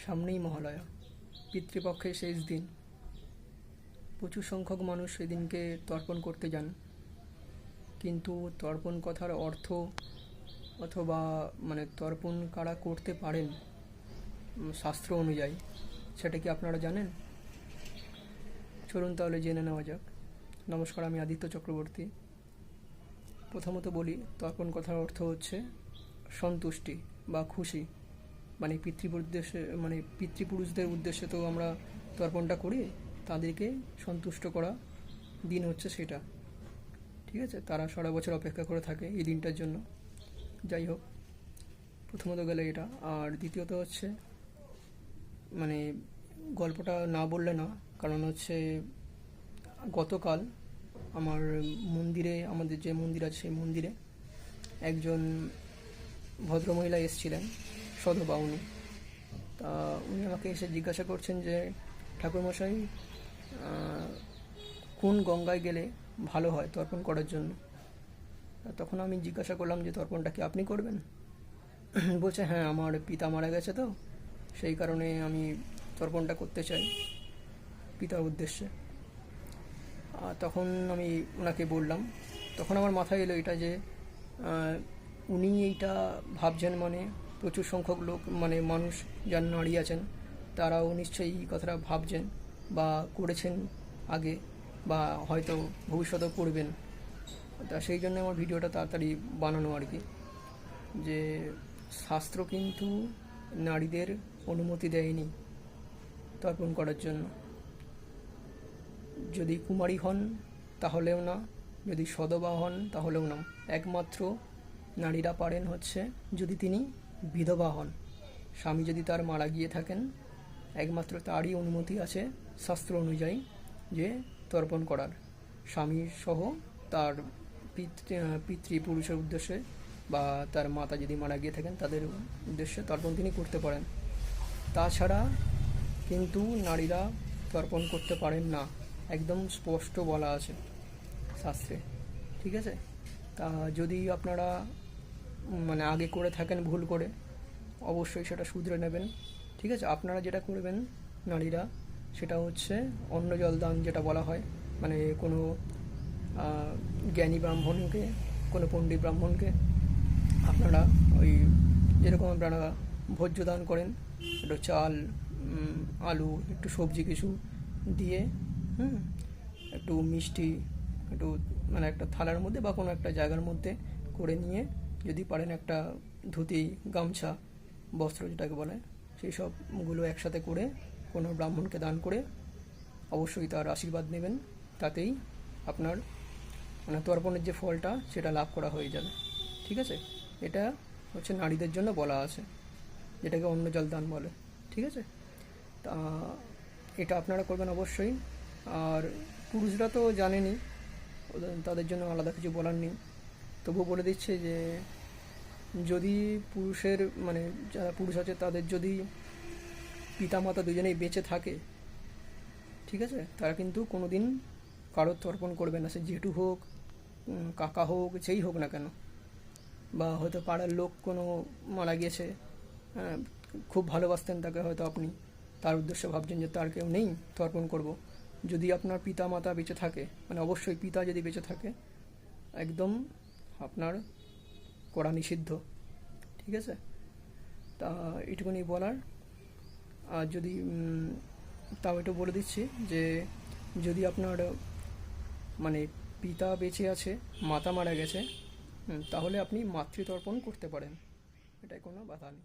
সামনেই মহালয়া, পিতৃপক্ষের শেষ দিন। প্রচুর সংখ্যক মানুষ সেদিনকে তর্পণ করতে যান, কিন্তু তর্পণ কথার অর্থ অথবা তর্পণ কারা করতে পারেন শাস্ত্র অনুযায়ী, সেটা কি আপনারা জানেন? চলুন তাহলে জেনে নেওয়া যাক। নমস্কার, আমি আদিত্য চক্রবর্তী। প্রথমত বলি, তর্পণ কথার অর্থ হচ্ছে সন্তুষ্টি বা খুশি। পিতৃপুরুষদের উদ্দেশ্যে তো আমরা তর্পণটা করি, তাদেরকে সন্তুষ্ট করা দিন হচ্ছে সেটা। ঠিক আছে, তারা সারা বছর অপেক্ষা করে থাকে এই দিনটার জন্য। যাই হোক, প্রথমত গেলে এটা। আর দ্বিতীয়ত হচ্ছে গল্পটা না বললে না, কারণ হচ্ছে গতকাল আমার মন্দিরে, আমাদের যে মন্দির আছে সেই মন্দিরে একজন ভদ্রমহিলা এসেছিলেন, সধবা উনি। তা উনি আমাকে এসে জিজ্ঞাসা করছেন যে, ঠাকুরমশাই, কোন গঙ্গায় গেলে ভালো হয় তর্পণ করার জন্য? তখন আমি জিজ্ঞাসা করলাম যে, তর্পণটা কি আপনি করবেন? বলছে, হ্যাঁ, আমার পিতা মারা গেছে, তো সেই কারণে আমি তর্পণটা করতে চাই পিতার উদ্দেশ্যে। তখন আমি ওনাকে বললাম, তখন আমার মাথায় এলো এটা যে উনি এইটা ভাবছেন, প্রচুর সংখ্যক লোক মানুষ যারা নারী আছেন তারাও নিশ্চয়ই এই কথাটা ভাবছেন বা করেছেন আগে, বা হয়তো ভবিষ্যতেও করবেন। তা সেই জন্য আমার ভিডিওটা তাড়াতাড়ি বানানো আর কি, যে শাস্ত্র কিন্তু নারীদের অনুমতি দেয়নি তর্পণ করার জন্য। যদি কুমারী হন তাহলেও না, যদি সধবা হন তাহলেও না। একমাত্র নারীরা পারেন হচ্ছে যদি তিনি বিধবা হন, স্বামী যদি তার মারা গিয়ে থাকেন, একমাত্র তারই অনুমতি আছে শাস্ত্র অনুযায়ী যে তর্পণ করার। স্বামী সহ তার পিতৃপুরুষের উদ্দেশ্যে বা তার মাতা যদি মারা গিয়ে থাকেন তাদের উদ্দেশ্যে তর্পণ তিনি করতে পারেন। তাছাড়া কিন্তু নারীরা তর্পণ করতে পারেন না, একদম স্পষ্ট বলা আছে শাস্ত্রে। ঠিক আছে, তা যদি আপনারা আগে করে থাকেন ভুল করে, অবশ্যই সেটা শুধরে নেবেন। ঠিক আছে, আপনারা যেটা করবেন নারীরা, সেটা হচ্ছে অন্ন জল দান, যেটা বলা হয়। কোনো জ্ঞানী ব্রাহ্মণকে, কোনো পণ্ডিত ব্রাহ্মণকে আপনারা ওই যেরকম আপনারা ভোজ্য দান করেন, একটু চাল, আলু, একটু সবজি কিছু দিয়ে, একটু মিষ্টি, একটু একটা থালার মধ্যে বা কোনো একটা জায়গার মধ্যে করে নিয়ে, যদি পারেন একটা ধুতি, গামছা, বস্ত্র যেটাকে বলে, সেই সবগুলো একসাথে করে কোনো ব্রাহ্মণকে দান করে অবশ্যই তার আশীর্বাদ নেবেন। তাতেই আপনার তর্পণের যে ফলটা সেটা লাভ করা হয়ে যাবে। ঠিক আছে, এটা হচ্ছে নারীদের জন্য বলা আছে, যেটাকে অন্ন জল দান বলে। ঠিক আছে, তা এটা আপনারা করবেন অবশ্যই। আর পুরুষরা তো জানেনই, তাদের জন্য আলাদা কিছু বলার নেই, তবুও বলে দিচ্ছে যে যদি পুরুষের যারা পুরুষ আছে তাদের যদি পিতামাতা দুজনেই বেঁচে থাকে, ঠিক আছে, তারা কিন্তু কোনো দিন কারোর তর্পণ করবে না। সে জেঠু হোক, কাকা হোক, যেই হোক না কেন, বা হয়তো পাড়ার লোক কোনো মারা গেছে, খুব ভালোবাসতেন তাকে, হয়তো আপনি তার উদ্দেশ্যে ভাবছেন যে তার কেউ নেই, তর্পণ করব। যদি আপনার পিতা মাতা বেঁচে থাকে, অবশ্যই পিতা যদি বেঁচে থাকে, একদম আপনার করা নিষিদ্ধ। ঠিক আছে, তা এটুকুনি বলার। আর যদি তাও এটা বলে দিচ্ছি যে যদি আপনার পিতা বেঁচে আছে, মাতা মারা গেছে, তাহলে আপনি মাতৃতর্পণ করতে পারেন, এটাই কোনো বাধা নেই।